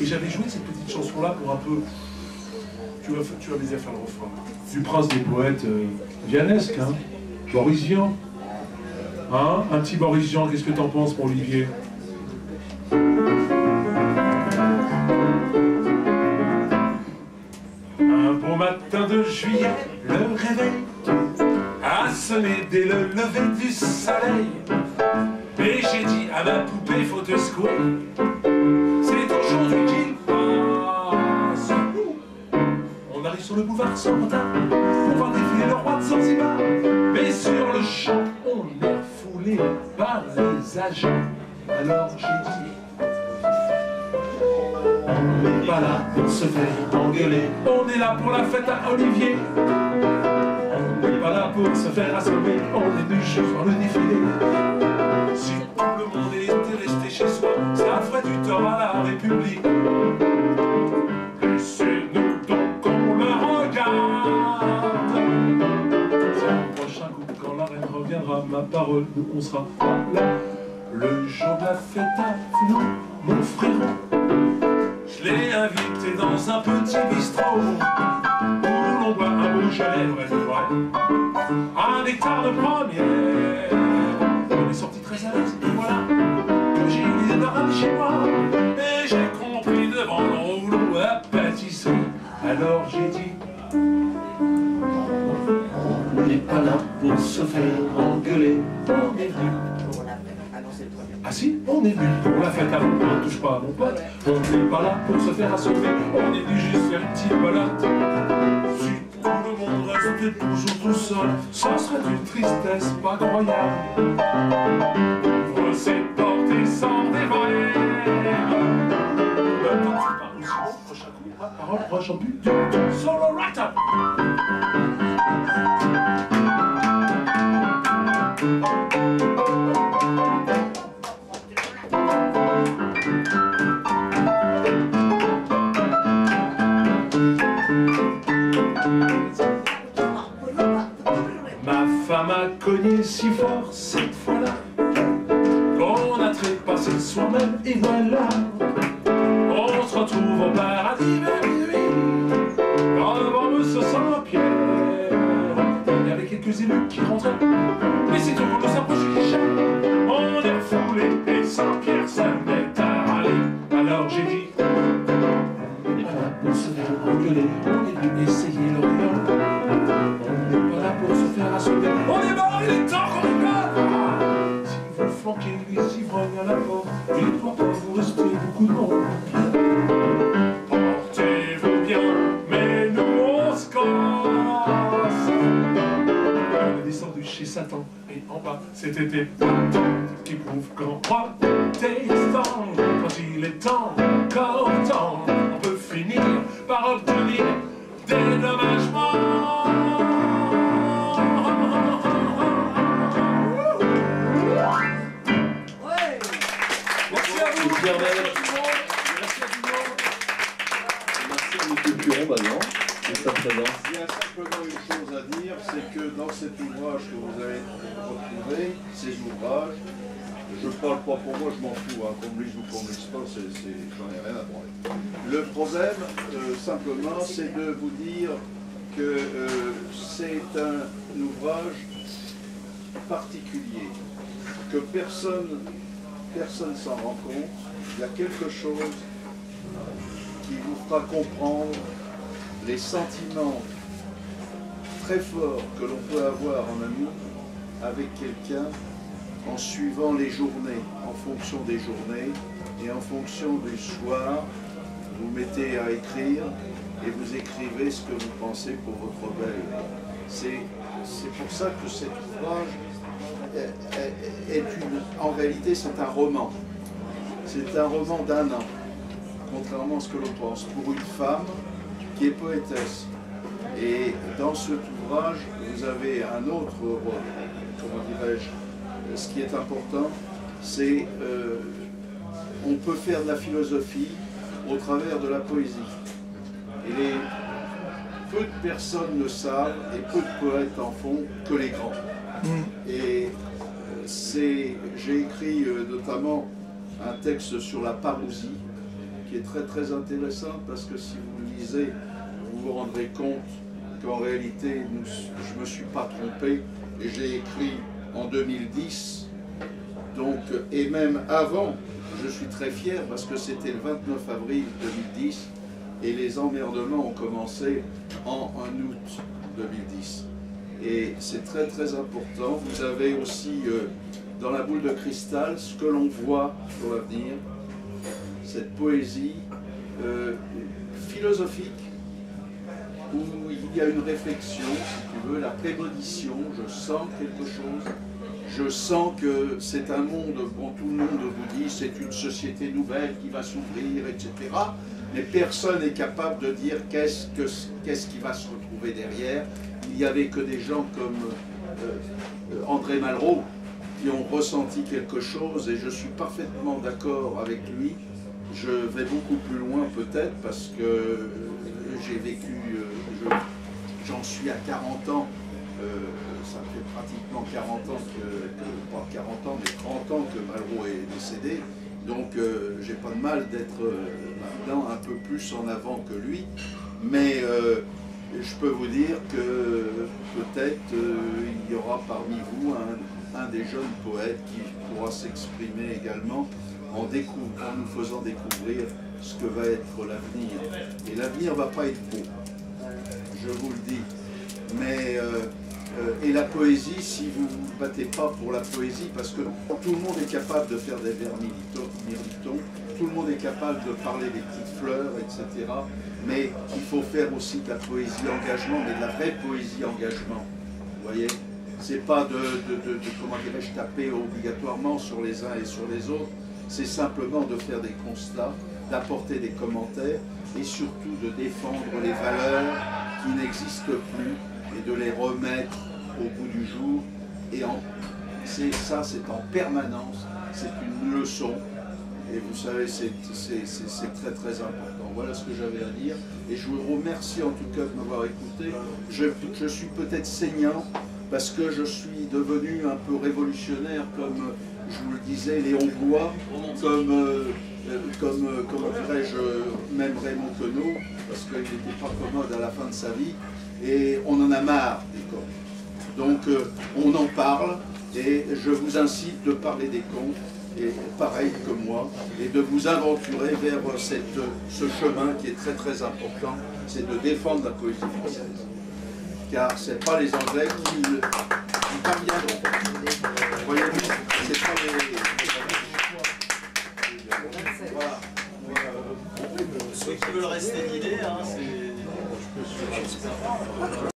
Et j'avais joué cette petite chanson-là pour un peu... Tu vas m'aider à faire le refrain. Du prince des poètes vianesque, hein. Boris Vian. Hein? Un petit Boris Vian, qu'est-ce que t'en penses, mon Olivier? Un beau matin de juillet, le réveil a sonné dès le lever du soleil. Et j'ai dit à ma poupée, faut te secouer, c'est aujourd'hui qu'il passe. On arrive sur le boulevard Saint-Martin, on va défiler le roi de Zanzibar. Mais sur le champ, on est refoulé par les agents. Alors j'ai dit, on n'est pas là pour se faire engueuler, on est là pour la fête à Olivier. On n'est pas là pour se faire assommer, on est venu juste voir le défilé. Si tout le monde était resté chez soi, ça ferait du tort à la République. Laissez-nous donc qu'on le regarde. C'est le prochain coup, quand la reine reviendra, ma parole, nous on sera là. Le jour de la fête à nous, mon frérot, je l'ai invité dans un petit bistrot où l'on boit un beau gelé, vrai c'est vrai, un hectare de première. On est sorti très à l'aise, et voilà que j'ai une idée de ramener chez moi. Et j'ai compris devant le rouleau à pâtisserie. Alors j'ai dit, on n'est pas là pour se faire engueuler, on est venu. Ah si, on est venu pour la fête à vous, on ne touche pas à mon pote. On n'est pas là pour se faire assommer, on est venu juste faire une petite balade. Si tout le monde restait toujours tout seul, ça serait d'une tristesse pas croyable. Ouvre ses portes et sans dévoiler. Le temps c'est pas aussi, prochain coup, parole, prochain but, solo writer. Ma femme a cogné si fort cette fois-là qu'on a trépassé soi-même et voilà. On se retrouve au paradis vers minuit devant Monsieur Saint-Pierre. Il y avait quelques élus qui rentraient, mais si tout le monde s'approche du guichet, on est refoulé et Saint-Pierre se met à râler. Alors j'ai dit, on n'est pas là pour se faire engueuler, on est venu essayer le rayon. On n'est pas là pour se faire assommer, on est mort, il est temps qu'on rigole. Si vous flanquez les ivrognes à la porte, il ne doit pas vous rester beaucoup de monde. Portez-vous bien, mais nous on se casse. On est descendu chez Satan, et en bas c'était des patents qui prouvent qu'en protestant, quand il est temps, encore temps, on peut finir par obtenir des dédommagements. Merci à vous. Merci à M. Curon, maintenant, de sa présence. Il y a simplement une chose à dire, c'est que dans cet ouvrage que vous avez retrouvé, ces ouvrages, je ne parle pas pour moi, je m'en fous, hein, qu'on me lise ou qu'on ne me lise pas, j'en ai rien à branler. Le problème, simplement, c'est de vous dire que c'est un ouvrage particulier, que personne s'en rend compte. Il y a quelque chose qui vous fera comprendre les sentiments très forts que l'on peut avoir en amour avec quelqu'un en suivant les journées, en fonction des journées et en fonction du soir. Vous mettez à écrire et vous écrivez ce que vous pensez pour votre belle. C'est pour ça que cet ouvrage en réalité c'est un roman. C'est un roman d'un an, contrairement à ce que l'on pense, pour une femme qui est poétesse. Et dans cet ouvrage, vous avez un autre rôle, comment dirais-je, ce qui est important, c'est on peut faire de la philosophie au travers de la poésie. Et peu de personnes le savent et peu de poètes en font que les grands. Et j'ai écrit notamment un texte sur la parousie, qui qui est très très intéressante, parce que si vous le lisez, vous vous rendrez compte qu'en réalité, je ne me suis pas trompé, et j'ai écrit en 2010, donc, et même avant, je suis très fier, parce que c'était le 29 avril 2010, et les emmerdements ont commencé en août 2010. Et c'est très très important. Vous avez aussi dans la boule de cristal ce que l'on voit pour l'avenir, cette poésie philosophique, où il y a une réflexion, si tu veux, la prémonition, je sens quelque chose, je sens que c'est un monde, bon, tout le monde vous dit c'est une société nouvelle qui va s'ouvrir, etc. Mais personne n'est capable de dire qu'est-ce qui va se retrouver derrière. Il n'y avait que des gens comme André Malraux qui ont ressenti quelque chose, et je suis parfaitement d'accord avec lui. Je vais beaucoup plus loin peut-être parce que j'ai vécu, j'en suis à 40 ans, ça fait pratiquement 40 ans pas 40 ans, mais 30 ans que Malraux est décédé. Donc j'ai pas de mal d'être maintenant un peu plus en avant que lui, mais je peux vous dire que peut-être il y aura parmi vous un des jeunes poètes qui pourra s'exprimer également en nous faisant découvrir ce que va être l'avenir. Et l'avenir ne va pas être beau, je vous le dis. Mais et la poésie, si vous ne vous battez pas pour la poésie, parce que tout le monde est capable de faire des vers militants, tout le monde est capable de parler des petites fleurs, etc. Mais il faut faire aussi de la poésie engagement, mais de la vraie poésie engagement. Vous voyez, c'est pas comment dirais-je, taper obligatoirement sur les uns et sur les autres, c'est simplement de faire des constats, d'apporter des commentaires et surtout de défendre les valeurs qui n'existent plus et de les remettre au bout du jour. Et ça, c'est en permanence, c'est une leçon. Et vous savez, c'est très très important. Voilà ce que j'avais à dire. Et je vous remercie en tout cas de m'avoir écouté. Je suis peut-être saignant parce que je suis devenu un peu révolutionnaire, comme je vous le disais, les Hongrois, comme comment dirais-je, même Raymond Queneau, parce qu'il n'était pas commode à la fin de sa vie. Et on en a marre des contes. Donc on en parle, et je vous incite de parler des contes, et pareil que moi, et de vous aventurer vers ce chemin qui est très très important, c'est de défendre la poésie française. Car ce n'est pas les Anglais qui parviendront. Voyez-vous, c'est pas les... Voilà. Ceux qui veulent rester d'idées, hein, c'est...